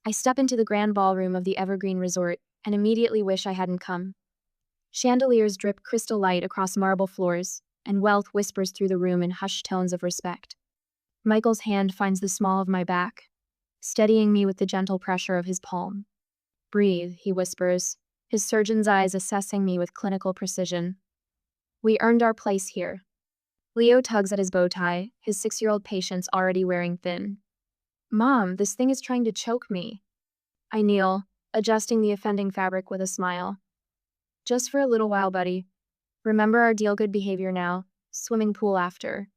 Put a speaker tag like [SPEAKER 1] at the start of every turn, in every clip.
[SPEAKER 1] I step into the grand ballroom of the Evergreen Resort and immediately wish I hadn't come. Chandeliers drip crystal light across marble floors, and wealth whispers through the room in hushed tones of respect. Michael's hand finds the small of my back, steadying me with the gentle pressure of his palm. "Breathe," he whispers, his surgeon's eyes assessing me with clinical precision. "We earned our place here." Leo tugs at his bow tie, his 6-year-old patience already wearing thin. "Mom, this thing is trying to choke me." I kneel, adjusting the offending fabric with a smile. "Just for a little while, buddy. Remember our deal, good behavior now, swimming pool after."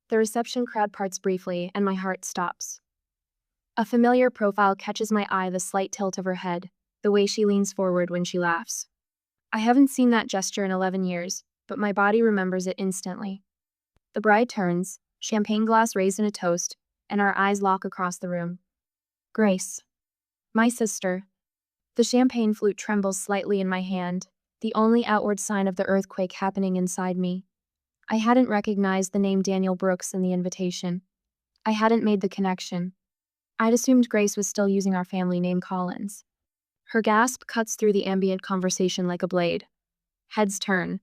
[SPEAKER 1] The reception crowd parts briefly, and my heart stops. A familiar profile catches my eye, the slight tilt of her head, the way she leans forward when she laughs. I haven't seen that gesture in 11 years, but my body remembers it instantly. The bride turns, champagne glass raised in a toast, and our eyes lock across the room. "Grace. My sister." The champagne flute trembles slightly in my hand, the only outward sign of the earthquake happening inside me. I hadn't recognized the name Daniel Brooks in the invitation. I hadn't made the connection. I'd assumed Grace was still using our family name Collins. Her gasp cuts through the ambient conversation like a blade. Heads turn.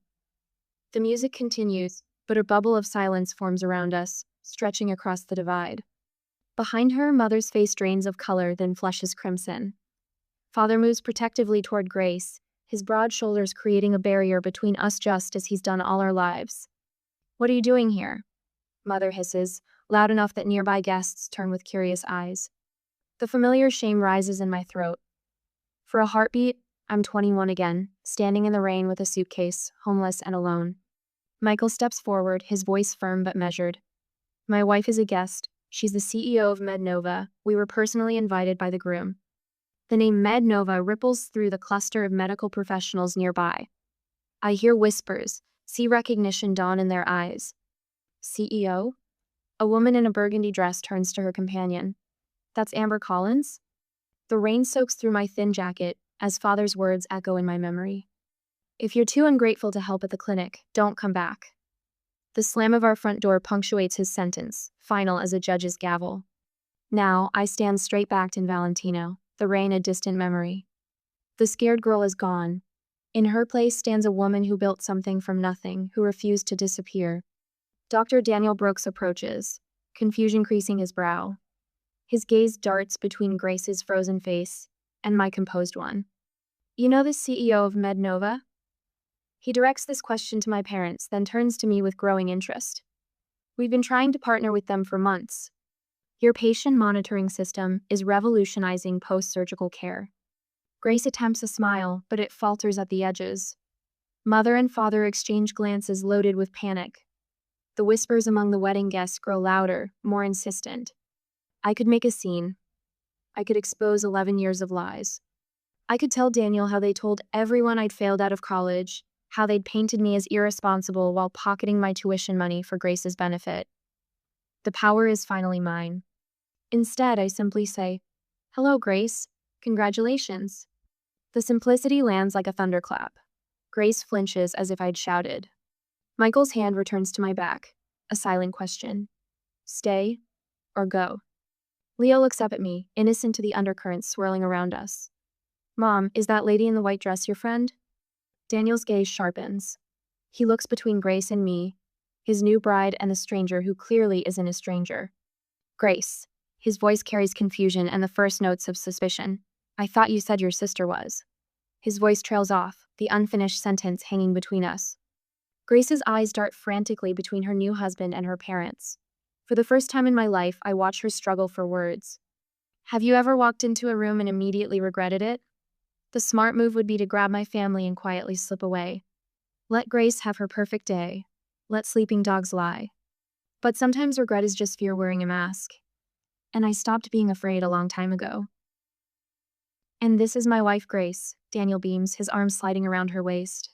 [SPEAKER 1] The music continues, but a bubble of silence forms around us, stretching across the divide. Behind her, Mother's face drains of color, then flushes crimson. Father moves protectively toward Grace, his broad shoulders creating a barrier between us just as he's done all our lives. "What are you doing here?" Mother hisses, loud enough that nearby guests turn with curious eyes. The familiar shame rises in my throat. For a heartbeat, I'm 21 again, standing in the rain with a suitcase, homeless and alone. Michael steps forward, his voice firm but measured. "My wife is a guest. She's the CEO of MedNova. We were personally invited by the groom." The name MedNova ripples through the cluster of medical professionals nearby. I hear whispers, see recognition dawn in their eyes. "CEO?" A woman in a burgundy dress turns to her companion. "That's Amber Collins?" The rain soaks through my thin jacket as Father's words echo in my memory. "If you're too ungrateful to help at the clinic, don't come back." The slam of our front door punctuates his sentence, final as a judge's gavel. Now, I stand straight-backed in Valentino, the rain a distant memory. The scared girl is gone. In her place stands a woman who built something from nothing, who refused to disappear. Dr. Daniel Brooks approaches, confusion creasing his brow. His gaze darts between Grace's frozen face and my composed one. "You know the CEO of MedNova?" He directs this question to my parents, then turns to me with growing interest. "We've been trying to partner with them for months. Your patient monitoring system is revolutionizing post-surgical care." Grace attempts a smile, but it falters at the edges. Mother and father exchange glances loaded with panic. The whispers among the wedding guests grow louder, more insistent. I could make a scene. I could expose 11 years of lies. I could tell Daniel how they told everyone I'd failed out of college, how they'd painted me as irresponsible while pocketing my tuition money for Grace's benefit. The power is finally mine. Instead, I simply say, "Hello, Grace. Congratulations." The simplicity lands like a thunderclap. Grace flinches as if I'd shouted. Michael's hand returns to my back, a silent question. "Stay or go?" Leo looks up at me, innocent to the undercurrents swirling around us. "Mom, is that lady in the white dress your friend?" Daniel's gaze sharpens. He looks between Grace and me, his new bride and the stranger who clearly isn't a stranger. "Grace." His voice carries confusion and the first notes of suspicion. "I thought you said your sister was." His voice trails off, the unfinished sentence hanging between us. Grace's eyes dart frantically between her new husband and her parents. For the first time in my life, I watch her struggle for words. Have you ever walked into a room and immediately regretted it? The smart move would be to grab my family and quietly slip away. Let Grace have her perfect day. Let sleeping dogs lie. But sometimes regret is just fear wearing a mask. And I stopped being afraid a long time ago. "And this is my wife, Grace," Daniel beams, his arms sliding around her waist.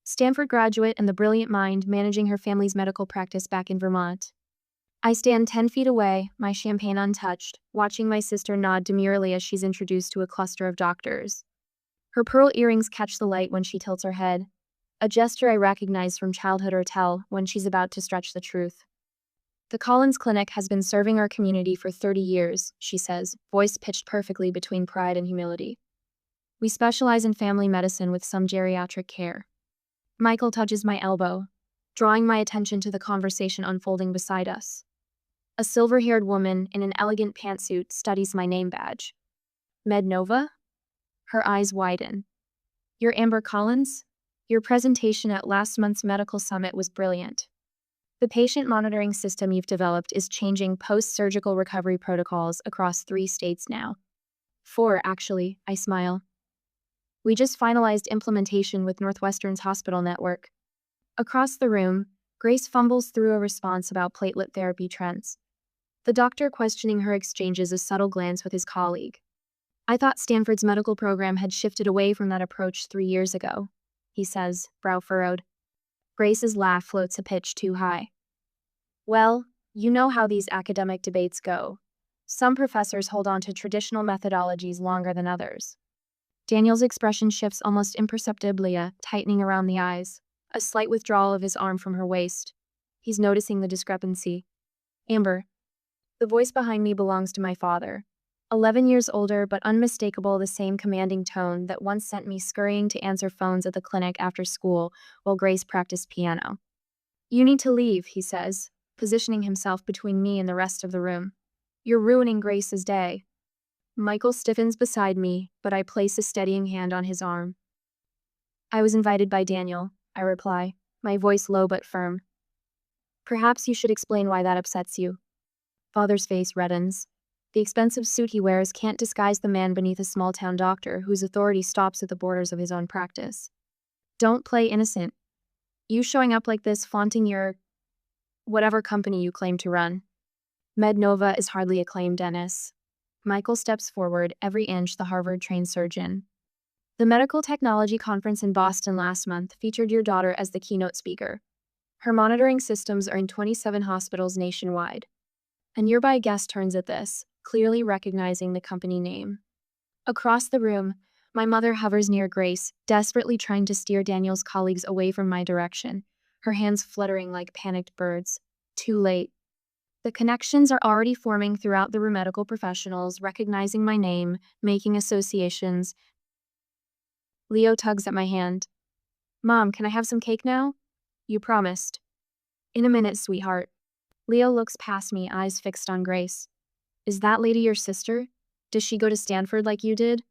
[SPEAKER 1] Stanford graduate and the brilliant mind managing her family's medical practice back in Vermont. I stand 10 feet away, my champagne untouched, watching my sister nod demurely as she's introduced to a cluster of doctors. Her pearl earrings catch the light when she tilts her head, a gesture I recognize from childhood or tell when she's about to stretch the truth. The Collins Clinic has been serving our community for 30 years, she says, voice pitched perfectly between pride and humility. We specialize in family medicine with some geriatric care. Michael touches my elbow, drawing my attention to the conversation unfolding beside us. A silver-haired woman in an elegant pantsuit studies my name badge. Mednova? Her eyes widen. You're Amber Collins? Your presentation at last month's medical summit was brilliant. The patient monitoring system you've developed is changing post-surgical recovery protocols across 3 states now. 4, actually, I smile. We just finalized implementation with Northwestern's hospital network. Across the room, Grace fumbles through a response about platelet therapy trends. The doctor questioning her exchanges a subtle glance with his colleague. I thought Stanford's medical program had shifted away from that approach 3 years ago, he says, brow furrowed. Grace's laugh floats a pitch too high. Well, you know how these academic debates go. Some professors hold on to traditional methodologies longer than others. Daniel's expression shifts almost imperceptibly, tightening around the eyes, a slight withdrawal of his arm from her waist. He's noticing the discrepancy. Amber. The voice behind me belongs to my father. 11 years older, but unmistakable, the same commanding tone that once sent me scurrying to answer phones at the clinic after school while Grace practiced piano. You need to leave, he says, positioning himself between me and the rest of the room. You're ruining Grace's day. Michael stiffens beside me, but I place a steadying hand on his arm. I was invited by Daniel, I reply, my voice low but firm. Perhaps you should explain why that upsets you. Father's face reddens. The expensive suit he wears can't disguise the man beneath a small-town doctor whose authority stops at the borders of his own practice. Don't play innocent. You showing up like this flaunting your whatever company you claim to run. Mednova is hardly a claim, Dennis. Michael steps forward, every inch the Harvard-trained surgeon. The medical technology conference in Boston last month featured your daughter as the keynote speaker. Her monitoring systems are in 27 hospitals nationwide. A nearby guest turns at this, clearly recognizing the company name. Across the room, my mother hovers near Grace, desperately trying to steer Daniel's colleagues away from my direction, her hands fluttering like panicked birds. Too late. The connections are already forming throughout the room, medical professionals recognizing my name, making associations. Leo tugs at my hand. Mom, can I have some cake now? You promised. In a minute, sweetheart. Leo looks past me, eyes fixed on Grace. Is that lady your sister? Does she go to Stanford like you did?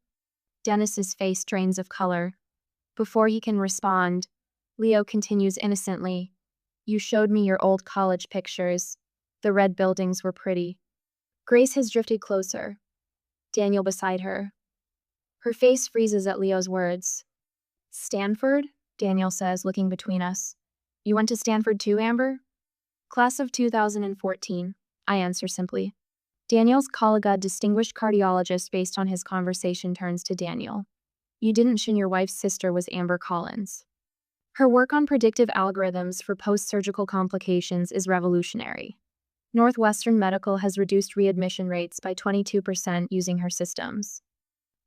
[SPEAKER 1] Dennis's face drains of color. Before he can respond, Leo continues innocently. You showed me your old college pictures. The red buildings were pretty. Grace has drifted closer. Daniel beside her. Her face freezes at Leo's words. Stanford? Daniel says, looking between us. You went to Stanford too, Amber? Class of 2014, I answer simply. Daniel's colleague, a distinguished cardiologist based on his conversation, turns to Daniel. You didn't mention your wife's sister was Amber Collins. Her work on predictive algorithms for post-surgical complications is revolutionary. Northwestern Medical has reduced readmission rates by 22% using her systems.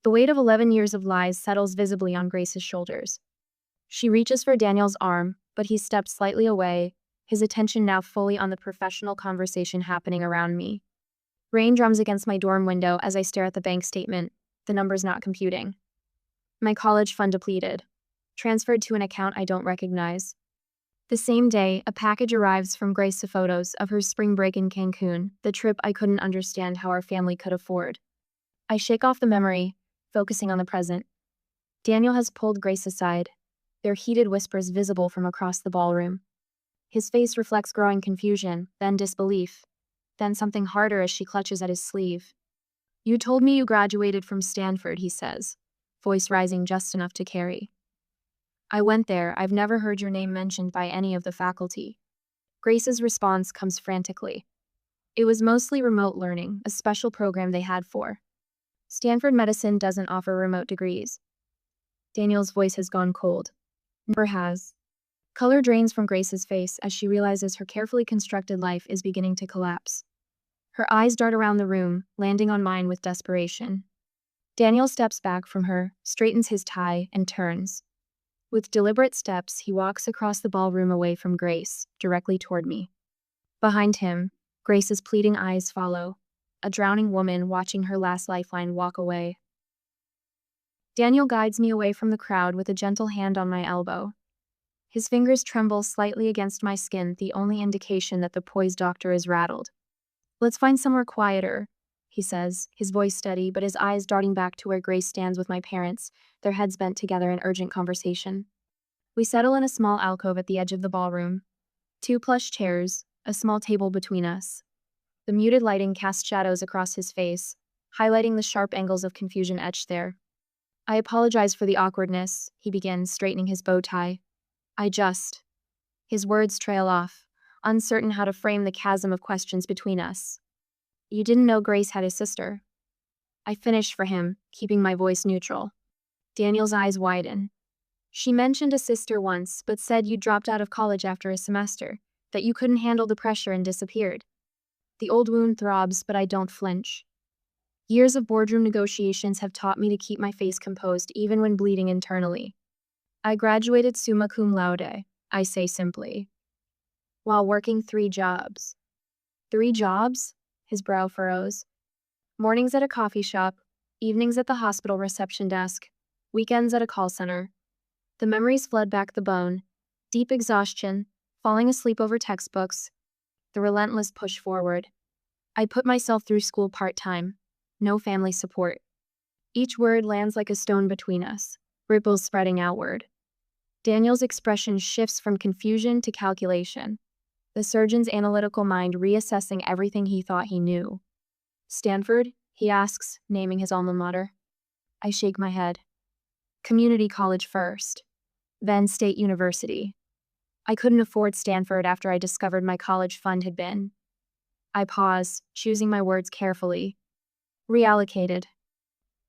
[SPEAKER 1] The weight of 11 years of lies settles visibly on Grace's shoulders. She reaches for Daniel's arm, but he steps slightly away, his attention now fully on the professional conversation happening around me. Rain drums against my dorm window as I stare at the bank statement, the numbers not computing. My college fund depleted. Transferred to an account I don't recognize. The same day, a package arrives from Grace to photos of her spring break in Cancun, the trip I couldn't understand how our family could afford. I shake off the memory, focusing on the present. Daniel has pulled Grace aside, their heated whispers visible from across the ballroom. His face reflects growing confusion, then disbelief, then something harder as she clutches at his sleeve. You told me you graduated from Stanford, he says, voice rising just enough to carry. I went there. I've never heard your name mentioned by any of the faculty. Grace's response comes frantically. It was mostly remote learning, a special program they had for. Stanford Medicine doesn't offer remote degrees. Daniel's voice has gone cold. Never has. Color drains from Grace's face as she realizes her carefully constructed life is beginning to collapse. Her eyes dart around the room, landing on mine with desperation. Daniel steps back from her, straightens his tie, and turns. With deliberate steps, he walks across the ballroom away from Grace, directly toward me. Behind him, Grace's pleading eyes follow, a drowning woman watching her last lifeline walk away. Daniel guides me away from the crowd with a gentle hand on my elbow. His fingers tremble slightly against my skin, the only indication that the poised doctor is rattled. "Let's find somewhere quieter," he says, his voice steady, but his eyes darting back to where Grace stands with my parents, their heads bent together in urgent conversation. We settle in a small alcove at the edge of the ballroom. 2 plush chairs, a small table between us. The muted lighting casts shadows across his face, highlighting the sharp angles of confusion etched there. "I apologize for the awkwardness," he begins, straightening his bow tie. His words trail off, uncertain how to frame the chasm of questions between us. "You didn't know Grace had a sister." I finish for him, keeping my voice neutral. Daniel's eyes widen. "She mentioned a sister once, but said you dropped out of college after a semester, that you couldn't handle the pressure and disappeared." The old wound throbs, but I don't flinch. Years of boardroom negotiations have taught me to keep my face composed even when bleeding internally. "I graduated summa cum laude," I say simply, "while working 3 jobs." 3 jobs? His brow furrows. Mornings at a coffee shop, evenings at the hospital reception desk, weekends at a call center. The memories flood back the bone. Deep exhaustion, falling asleep over textbooks, the relentless push forward. I put myself through school part-time. No family support. Each word lands like a stone between us, ripples spreading outward. Daniel's expression shifts from confusion to calculation, the surgeon's analytical mind reassessing everything he thought he knew. "Stanford?" he asks, naming his alma mater. I shake my head. "Community college first, then State University. I couldn't afford Stanford after I discovered my college fund had been." I pause, choosing my words carefully. "Reallocated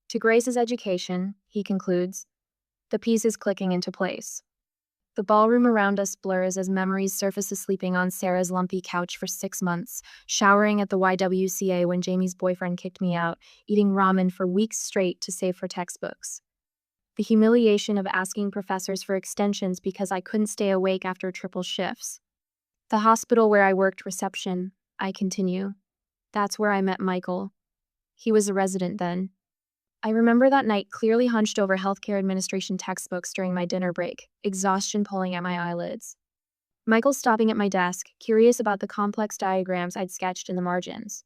[SPEAKER 1] to Grace's education," he concludes, the pieces clicking into place. The ballroom around us blurs as memories surface sleeping on Sarah's lumpy couch for 6 months, showering at the YWCA when Jamie's boyfriend kicked me out, eating ramen for weeks straight to save for textbooks. The humiliation of asking professors for extensions because I couldn't stay awake after triple shifts. "The hospital where I worked reception," I continue. "That's where I met Michael. He was a resident then. I remember that night clearly hunched over healthcare administration textbooks during my dinner break, exhaustion pulling at my eyelids. Michael stopping at my desk, curious about the complex diagrams I'd sketched in the margins.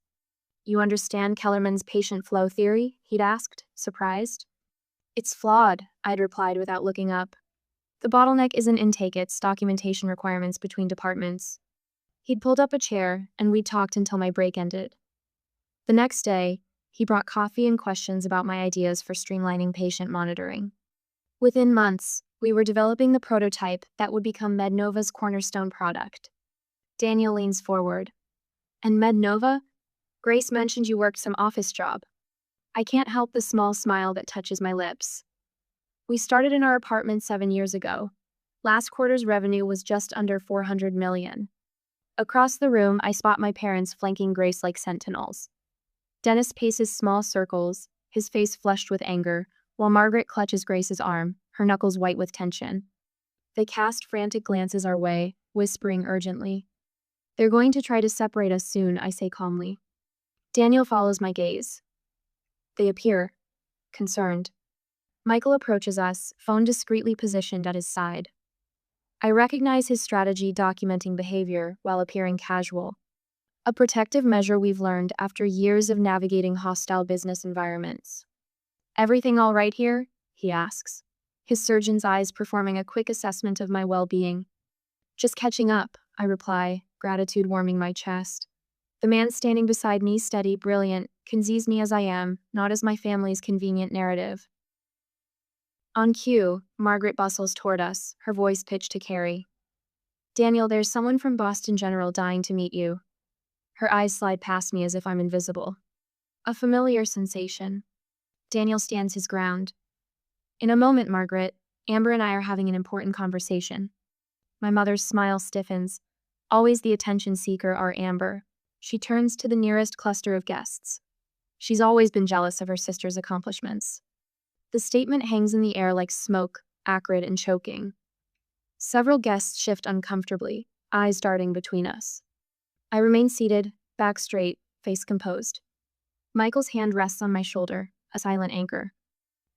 [SPEAKER 1] "You understand Kellerman's patient flow theory?" he'd asked, surprised. "It's flawed," I'd replied without looking up. "The bottleneck isn't intake, it's documentation requirements between departments." He'd pulled up a chair, and we'd talked until my break ended. The next day, he brought coffee and questions about my ideas for streamlining patient monitoring. Within months, we were developing the prototype that would become MedNova's cornerstone product. Daniel leans forward. "And MedNova? Grace mentioned you worked some office job." I can't help the small smile that touches my lips. "We started in our apartment 7 years ago. Last quarter's revenue was just under $400 million. Across the room, I spot my parents flanking Grace like sentinels. Dennis paces small circles, his face flushed with anger, while Margaret clutches Grace's arm, her knuckles white with tension. They cast frantic glances our way, whispering urgently. "They're going to try to separate us soon," I say calmly. Daniel follows my gaze. They appear concerned. Michael approaches us, phone discreetly positioned at his side. I recognize his strategy documenting behavior while appearing casual. A protective measure we've learned after years of navigating hostile business environments. "Everything all right here?" he asks, his surgeon's eyes performing a quick assessment of my well-being. "Just catching up," I reply, gratitude warming my chest. The man standing beside me, steady, brilliant, can seize me as I am, not as my family's convenient narrative. On cue, Margaret bustles toward us, her voice pitched to Carrie. "Daniel, there's someone from Boston General dying to meet you." Her eyes slide past me as if I'm invisible. A familiar sensation. Daniel stands his ground. "In a moment, Margaret. Amber and I are having an important conversation." My mother's smile stiffens. Always the attention seeker, our Amber. She turns to the nearest cluster of guests. She's always been jealous of her sister's accomplishments. The statement hangs in the air like smoke, acrid and choking. Several guests shift uncomfortably, eyes darting between us. I remain seated, back straight, face composed. Michael's hand rests on my shoulder, a silent anchor.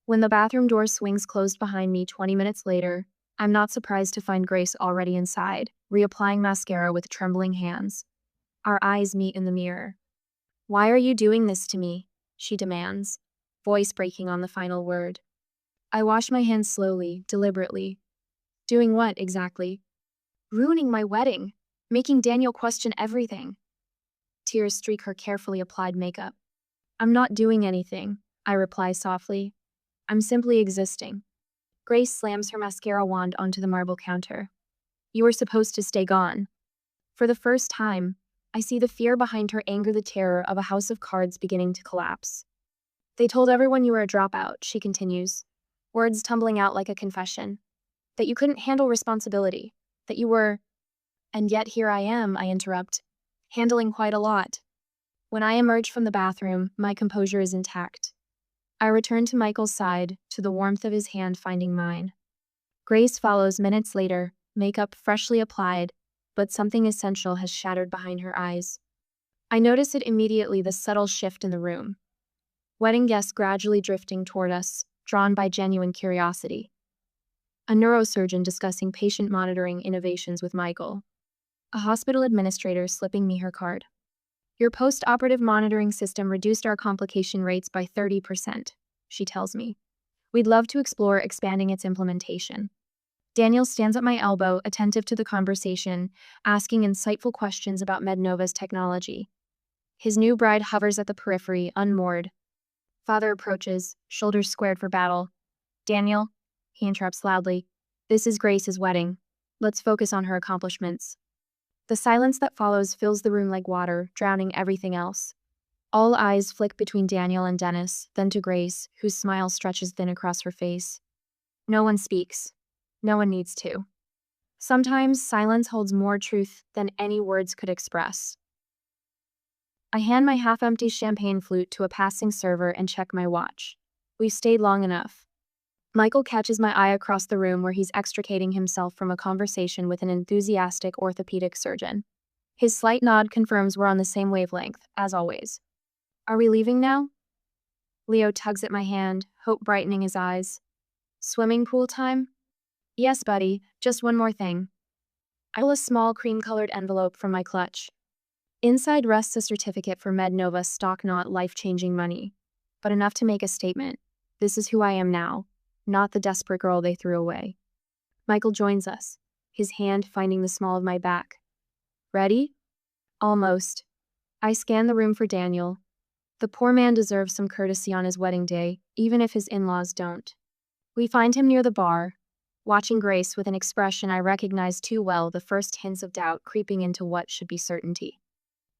[SPEAKER 1] When the bathroom door swings closed behind me 20 minutes later, I'm not surprised to find Grace already inside, reapplying mascara with trembling hands. Our eyes meet in the mirror. "Why are you doing this to me?" she demands, voice breaking on the final word. I wash my hands slowly, deliberately. Doing what, exactly? Ruining my wedding, making Daniel question everything. Tears streak her carefully applied makeup. "I'm not doing anything," I reply softly. "I'm simply existing." Grace slams her mascara wand onto the marble counter. "You were supposed to stay gone." For the first time, I see the fear behind her anger, the terror of a house of cards beginning to collapse. "They told everyone you were a dropout," she continues, words tumbling out like a confession. "That you couldn't handle responsibility. That you were—" "And yet here I am," I interrupt, "handling quite a lot." When I emerge from the bathroom, my composure is intact. I return to Michael's side, to the warmth of his hand finding mine. Grace follows minutes later, makeup freshly applied, but something essential has shattered behind her eyes. I notice it immediately, the subtle shift in the room. Wedding guests gradually drifting toward us, drawn by genuine curiosity. A neurosurgeon discussing patient monitoring innovations with Michael. A hospital administrator slipping me her card. "Your post-operative monitoring system reduced our complication rates by 30%, she tells me. "We'd love to explore expanding its implementation." Daniel stands at my elbow, attentive to the conversation, asking insightful questions about MedNova's technology. His new bride hovers at the periphery, unmoored. Father approaches, shoulders squared for battle. "Daniel," he interrupts loudly, "this is Grace's wedding. Let's focus on her accomplishments." The silence that follows fills the room like water, drowning everything else. All eyes flick between Daniel and Dennis, then to Grace, whose smile stretches thin across her face. No one speaks. No one needs to. Sometimes silence holds more truth than any words could express. I hand my half-empty champagne flute to a passing server and check my watch. We've stayed long enough. Michael catches my eye across the room where he's extricating himself from a conversation with an enthusiastic orthopedic surgeon. His slight nod confirms we're on the same wavelength, as always. "Are we leaving now?" Leo tugs at my hand, hope brightening his eyes. "Swimming pool time?" "Yes, buddy, just one more thing." I pull a small cream-colored envelope from my clutch. Inside rests a certificate for MedNova stock, not life-changing money, but enough to make a statement. This is who I am now, not the desperate girl they threw away. Michael joins us, his hand finding the small of my back. "Ready?" "Almost." I scan the room for Daniel. The poor man deserves some courtesy on his wedding day, even if his in-laws don't. We find him near the bar, watching Grace with an expression I recognize too well, the first hints of doubt creeping into what should be certainty.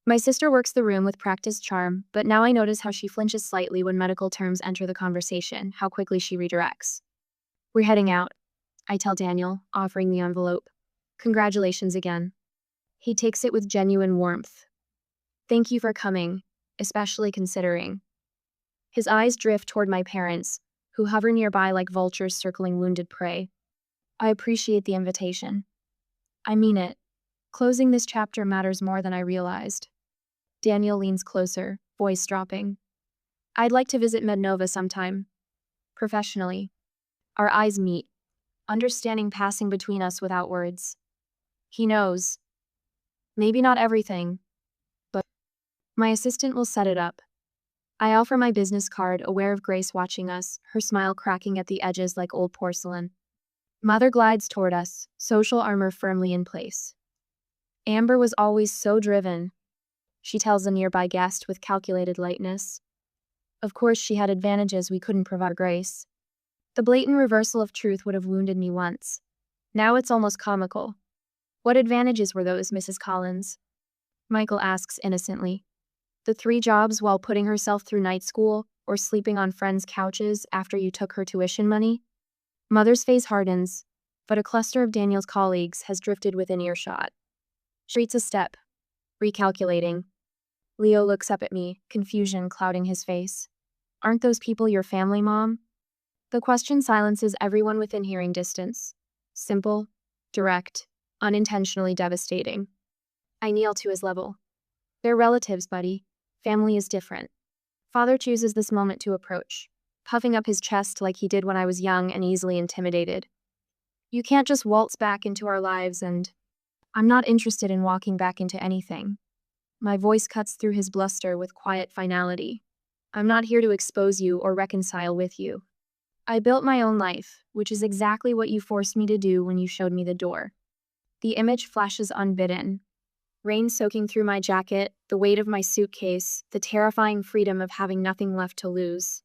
[SPEAKER 1] My sister works the room with practiced charm, but now I notice how she flinches slightly when medical terms enter the conversation, how quickly she redirects. "We're heading out," I tell Daniel, offering the envelope. "Congratulations again." He takes it with genuine warmth. "Thank you for coming, especially considering." His eyes drift toward my parents, who hover nearby like vultures circling wounded prey. "I appreciate the invitation. I mean it. Closing this chapter matters more than I realized." Daniel leans closer, voice dropping. "I'd like to visit MedNova sometime. Professionally." Our eyes meet, understanding passing between us without words. He knows. Maybe not everything, but my assistant will set it up. I offer my business card, aware of Grace watching us, her smile cracking at the edges like old porcelain. Mother glides toward us, social armor firmly in place. "Amber was always so driven," she tells a nearby guest with calculated lightness. Of course, she had advantages we couldn't provide Grace. The blatant reversal of truth would have wounded me once. Now it's almost comical. "What advantages were those, Mrs. Collins?" Michael asks innocently. "The 3 jobs while putting herself through night school, or sleeping on friends' couches after you took her tuition money?" Mother's face hardens, but a cluster of Daniel's colleagues has drifted within earshot. She retreats a step, recalculating. Leo looks up at me, confusion clouding his face. "Aren't those people your family, Mom?" The question silences everyone within hearing distance. Simple, direct, unintentionally devastating. I kneel to his level. They're relatives, buddy. Family is different. Father chooses this moment to approach, puffing up his chest like he did when I was young and easily intimidated. You can't just waltz back into our lives and... I'm not interested in walking back into anything. My voice cuts through his bluster with quiet finality. I'm not here to expose you or reconcile with you. I built my own life, which is exactly what you forced me to do when you showed me the door. The image flashes unbidden. Rain soaking through my jacket, the weight of my suitcase, the terrifying freedom of having nothing left to lose.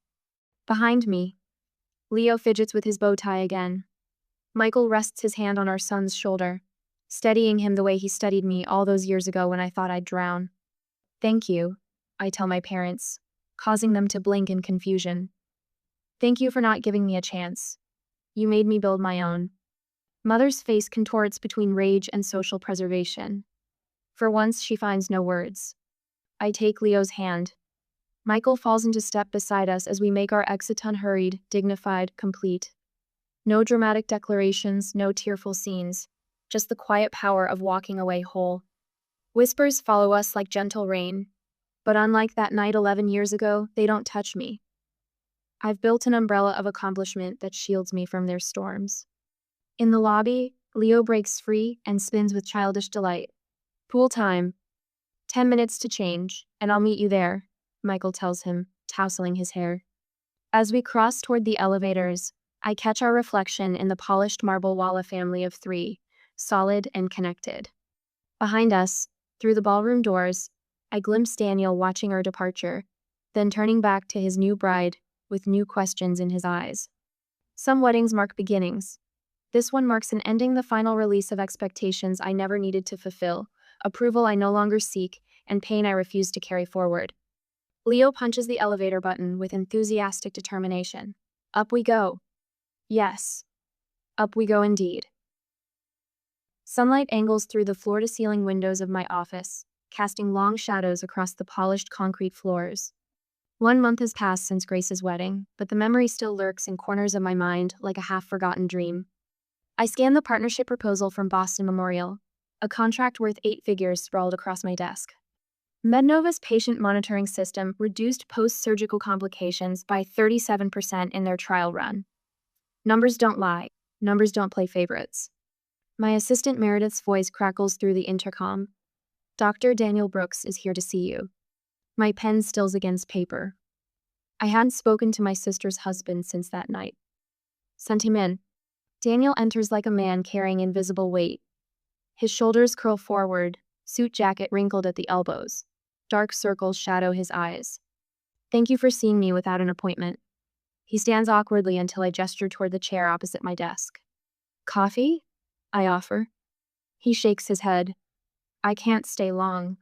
[SPEAKER 1] Behind me, Leo fidgets with his bow tie again. Michael rests his hand on our son's shoulder, steadying him the way he steadied me all those years ago when I thought I'd drown. Thank you, I tell my parents, causing them to blink in confusion. Thank you for not giving me a chance. You made me build my own. Mother's face contorts between rage and social preservation. For once, she finds no words. I take Leo's hand. Michael falls into step beside us as we make our exit unhurried, dignified, complete. No dramatic declarations, no tearful scenes, just the quiet power of walking away whole. Whispers follow us like gentle rain, but unlike that night 11 years ago, they don't touch me. I've built an umbrella of accomplishment that shields me from their storms. In the lobby, Leo breaks free and spins with childish delight. Pool time. 10 minutes to change, and I'll meet you there, Michael tells him, tousling his hair. As we cross toward the elevators, I catch our reflection in the polished marble walla family of 3, solid and connected. Behind us, through the ballroom doors, I glimpse Daniel watching our departure, then turning back to his new bride with new questions in his eyes. Some weddings mark beginnings. This one marks an ending, the final release of expectations I never needed to fulfill, approval I no longer seek, and pain I refuse to carry forward. Leo punches the elevator button with enthusiastic determination. Up we go. Yes, up we go indeed. Sunlight angles through the floor-to-ceiling windows of my office, casting long shadows across the polished concrete floors. 1 month has passed since Grace's wedding, but the memory still lurks in corners of my mind like a half-forgotten dream. I scan the partnership proposal from Boston Memorial, a contract worth 8 figures sprawled across my desk. Mednova's patient monitoring system reduced post-surgical complications by 37% in their trial run. Numbers don't lie. Numbers don't play favorites. My assistant Meredith's voice crackles through the intercom. Dr. Daniel Brooks is here to see you. My pen stills against paper. I hadn't spoken to my sister's husband since that night. Sent him in. Daniel enters like a man carrying invisible weight. His shoulders curl forward, suit jacket wrinkled at the elbows. Dark circles shadow his eyes. Thank you for seeing me without an appointment. He stands awkwardly until I gesture toward the chair opposite my desk. Coffee? I offer. He shakes his head. I can't stay long.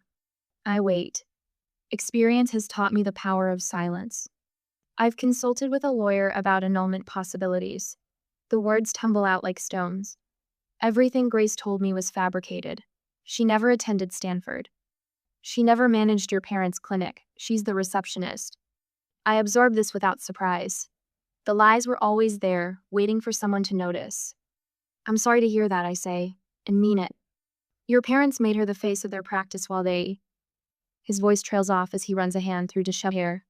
[SPEAKER 1] I wait. Experience has taught me the power of silence. I've consulted with a lawyer about annulment possibilities. The words tumble out like stones. Everything Grace told me was fabricated. She never attended Stanford. She never managed your parents' clinic. She's the receptionist. I absorbed this without surprise. The lies were always there, waiting for someone to notice. I'm sorry to hear that, I say, and mean it. Your parents made her the face of their practice while they... His voice trails off as he runs a hand through disheveled hair.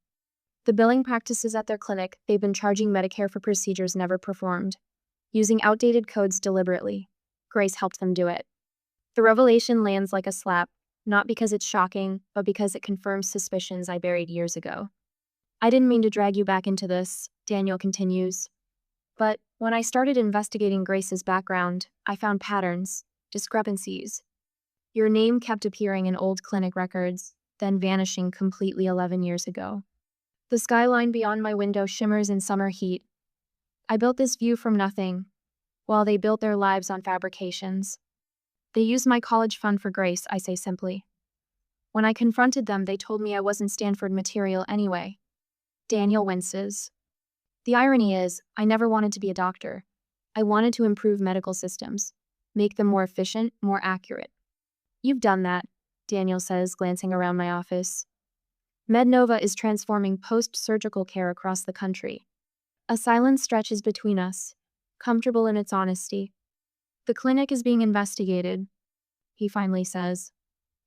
[SPEAKER 1] The billing practices at their clinic, they've been charging Medicare for procedures never performed, using outdated codes deliberately. Grace helped them do it. The revelation lands like a slap, not because it's shocking, but because it confirms suspicions I buried years ago. I didn't mean to drag you back into this, Daniel continues. But when I started investigating Grace's background, I found patterns, discrepancies. Your name kept appearing in old clinic records, then vanishing completely 11 years ago. The skyline beyond my window shimmers in summer heat. I built this view from nothing, while they built their lives on fabrications. They used my college fund for Grace, I say simply. When I confronted them, they told me I wasn't Stanford material anyway. Daniel winces. The irony is, I never wanted to be a doctor. I wanted to improve medical systems, make them more efficient, more accurate. You've done that, Daniel says, glancing around my office. Mednova is transforming post-surgical care across the country. A silence stretches between us, comfortable in its honesty. The clinic is being investigated, he finally says.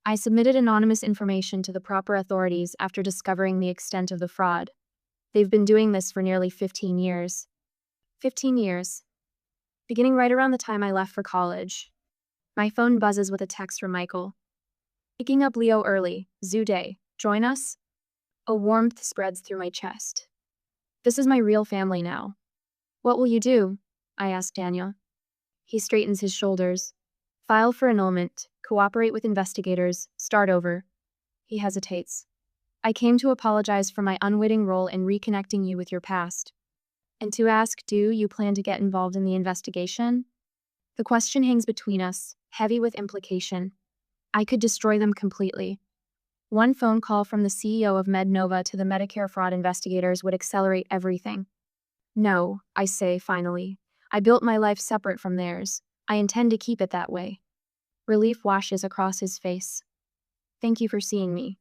[SPEAKER 1] I submitted anonymous information to the proper authorities after discovering the extent of the fraud. They've been doing this for nearly 15 years. 15 years. Beginning right around the time I left for college. My phone buzzes with a text from Michael. Picking up Leo early. Zoo day. Join us? A warmth spreads through my chest. This is my real family now. What will you do? I ask Daniel. He straightens his shoulders. File for annulment, cooperate with investigators, start over. He hesitates. I came to apologize for my unwitting role in reconnecting you with your past. And to ask, do you plan to get involved in the investigation? The question hangs between us, heavy with implication. I could destroy them completely. One phone call from the CEO of MedNova to the Medicare fraud investigators would accelerate everything. No, I say finally. I built my life separate from theirs. I intend to keep it that way. Relief washes across his face. Thank you for seeing me.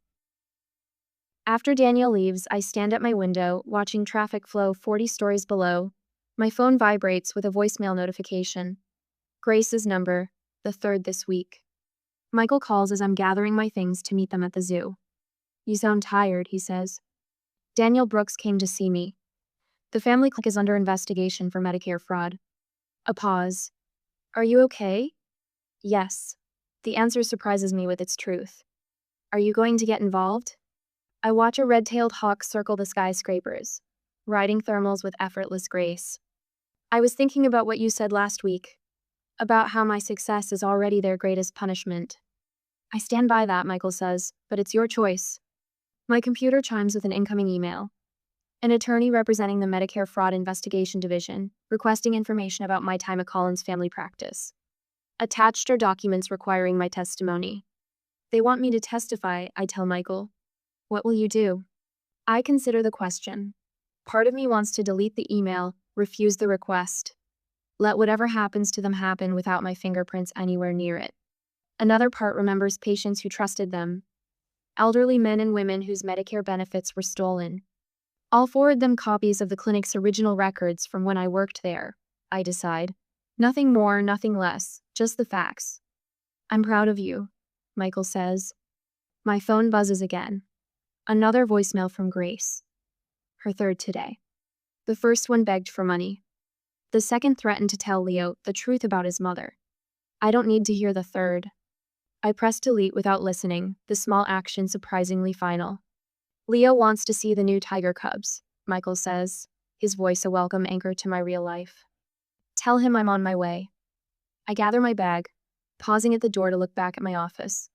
[SPEAKER 1] After Daniel leaves, I stand at my window, watching traffic flow 40 stories below. My phone vibrates with a voicemail notification. Grace's number, the third this week. Michael calls as I'm gathering my things to meet them at the zoo. You sound tired, he says. Daniel Brooks came to see me. The family clique is under investigation for Medicare fraud. A pause. Are you okay? Yes. The answer surprises me with its truth. Are you going to get involved? I watch a red-tailed hawk circle the skyscrapers, riding thermals with effortless grace. I was thinking about what you said last week, about how my success is already their greatest punishment. I stand by that, Michael says, but it's your choice. My computer chimes with an incoming email. An attorney representing the Medicare Fraud Investigation Division, requesting information about my time at Collins Family Practice. Attached are documents requiring my testimony. They want me to testify, I tell Michael. What will you do? I consider the question. Part of me wants to delete the email, refuse the request. Let whatever happens to them happen without my fingerprints anywhere near it. Another part remembers patients who trusted them. Elderly men and women whose Medicare benefits were stolen. I'll forward them copies of the clinic's original records from when I worked there, I decide. Nothing more, nothing less, just the facts. I'm proud of you, Michael says. My phone buzzes again. Another voicemail from Grace. Her third today. The first one begged for money. The second threatened to tell Leo the truth about his mother. I don't need to hear the third. I press delete without listening, the small action surprisingly final. Leo wants to see the new tiger cubs, Michael says, his voice a welcome anchor to my real life. Tell him I'm on my way. I gather my bag, pausing at the door to look back at my office.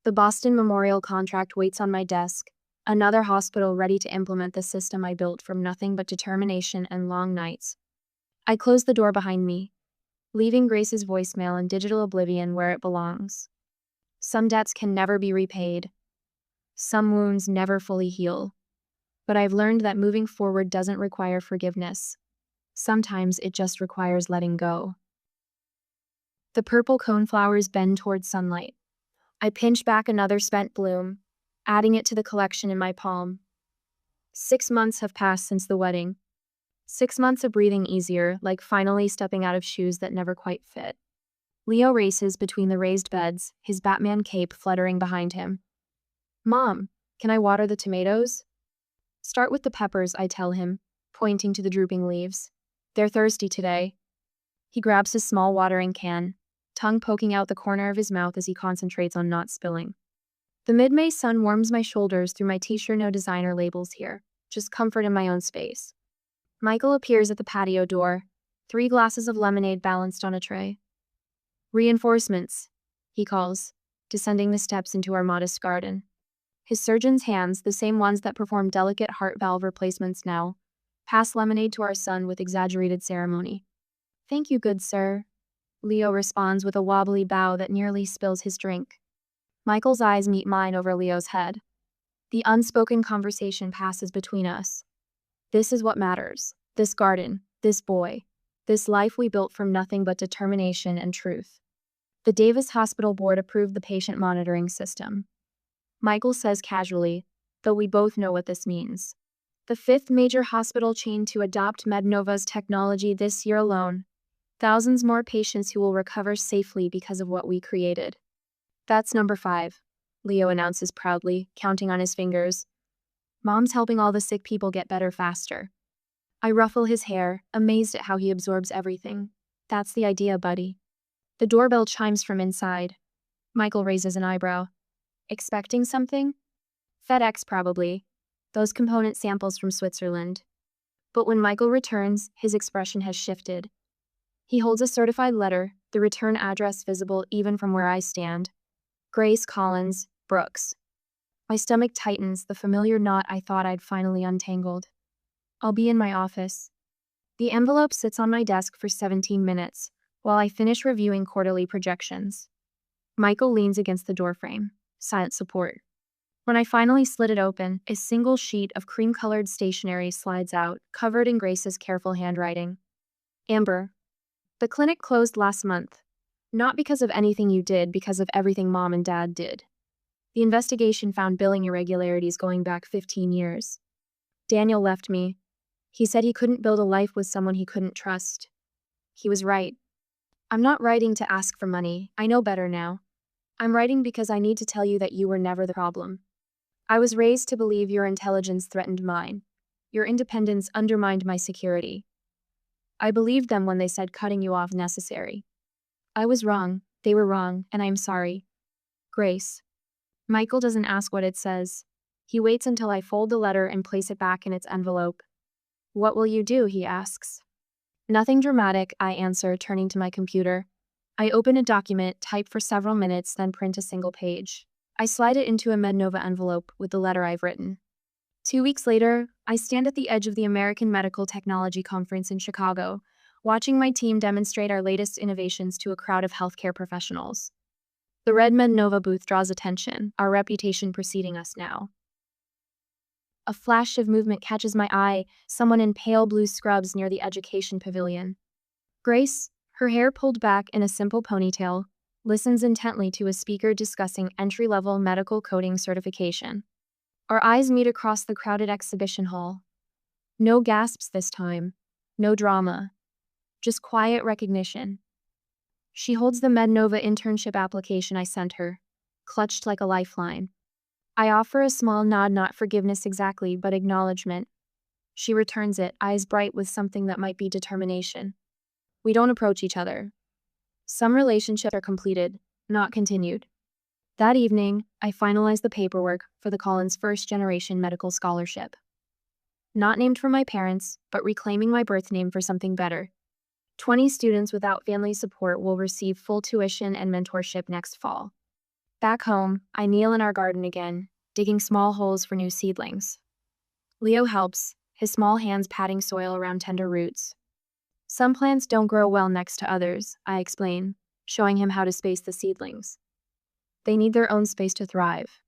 [SPEAKER 1] The Boston Memorial contract waits on my desk, another hospital ready to implement the system I built from nothing but determination and long nights. I close the door behind me, leaving Grace's voicemail in digital oblivion where it belongs. Some debts can never be repaid. Some wounds never fully heal. But I've learned that moving forward doesn't require forgiveness. Sometimes it just requires letting go. The purple coneflowers bend toward sunlight. I pinch back another spent bloom, adding it to the collection in my palm. 6 months have passed since the wedding. 6 months of breathing easier, like finally stepping out of shoes that never quite fit. Leo races between the raised beds, his Batman cape fluttering behind him. Mom, can I water the tomatoes? Start with the peppers, I tell him, pointing to the drooping leaves. They're thirsty today. He grabs his small watering can, tongue poking out the corner of his mouth as he concentrates on not spilling. The mid-May sun warms my shoulders through my t-shirt, no designer labels here, just comfort in my own space. Michael appears at the patio door, 3 glasses of lemonade balanced on a tray. Reinforcements, he calls, descending the steps into our modest garden. His surgeon's hands, the same ones that perform delicate heart valve replacements now, pass lemonade to our son with exaggerated ceremony. Thank you, good sir. Leo responds with a wobbly bow that nearly spills his drink. Michael's eyes meet mine over Leo's head. The unspoken conversation passes between us. This is what matters. This garden, this boy, this life we built from nothing but determination and truth. The Davis Hospital Board approved the patient monitoring system. Michael says casually, though we both know what this means. The 5th major hospital chain to adopt MedNova's technology this year alone. Thousands more patients who will recover safely because of what we created. That's number 5. Leo announces proudly, counting on his fingers. Mom's helping all the sick people get better faster. I ruffle his hair, amazed at how he absorbs everything. That's the idea, buddy. The doorbell chimes from inside. Michael raises an eyebrow. Expecting something? FedEx, probably. Those component samples from Switzerland. But when Michael returns, his expression has shifted. He holds a certified letter, the return address visible even from where I stand. Grace Collins, Brooks. My stomach tightens, the familiar knot I thought I'd finally untangled. I'll be in my office. The envelope sits on my desk for 17 minutes, while I finish reviewing quarterly projections. Michael leans against the doorframe, silent support. When I finally slit it open, a single sheet of cream-colored stationery slides out, covered in Grace's careful handwriting. Amber. The clinic closed last month. Not because of anything you did, because of everything Mom and Dad did. The investigation found billing irregularities going back 15 years. Daniel left me. He said he couldn't build a life with someone he couldn't trust. He was right. I'm not writing to ask for money. I know better now. I'm writing because I need to tell you that you were never the problem. I was raised to believe your intelligence threatened mine. Your independence undermined my security. I believed them when they said cutting you off necessary. I was wrong, they were wrong, and I'm sorry. Grace. Michael doesn't ask what it says. He waits until I fold the letter and place it back in its envelope. What will you do? He asks. Nothing dramatic, I answer, turning to my computer. I open a document, type for several minutes, then print a single page. I slide it into a MedNova envelope with the letter I've written. 2 weeks later, I stand at the edge of the American Medical Technology Conference in Chicago, watching my team demonstrate our latest innovations to a crowd of healthcare professionals. The red MedNova booth draws attention, our reputation preceding us now. A flash of movement catches my eye, someone in pale blue scrubs near the education pavilion. Grace, her hair pulled back in a simple ponytail, listens intently to a speaker discussing entry-level medical coding certification. Our eyes meet across the crowded exhibition hall. No gasps this time. No drama. Just quiet recognition. She holds the MedNova internship application I sent her, clutched like a lifeline. I offer a small nod, not forgiveness exactly, but acknowledgement. She returns it, eyes bright with something that might be determination. We don't approach each other. Some relationships are completed, not continued. That evening, I finalized the paperwork for the Collins first-generation medical scholarship. Not named for my parents, but reclaiming my birth name for something better. 20 students without family support will receive full tuition and mentorship next fall. Back home, I kneel in our garden again, digging small holes for new seedlings. Leo helps, his small hands patting soil around tender roots. Some plants don't grow well next to others, I explain, showing him how to space the seedlings. They need their own space to thrive.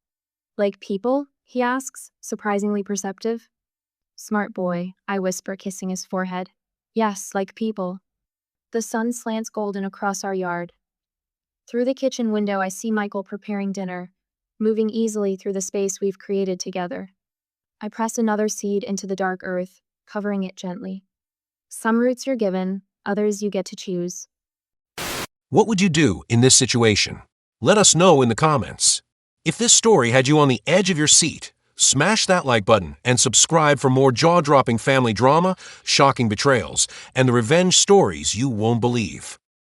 [SPEAKER 1] Like people? He asks, surprisingly perceptive. Smart boy, I whisper, kissing his forehead. Yes, like people. The sun slants golden across our yard. Through the kitchen window, I see Michael preparing dinner, moving easily through the space we've created together. I press another seed into the dark earth, covering it gently. Some roots you're given, others you get to choose.
[SPEAKER 2] What would you do in this situation? Let us know in the comments. If this story had you on the edge of your seat, smash that like button and subscribe for more jaw-dropping family drama, shocking betrayals, and the revenge stories you won't believe.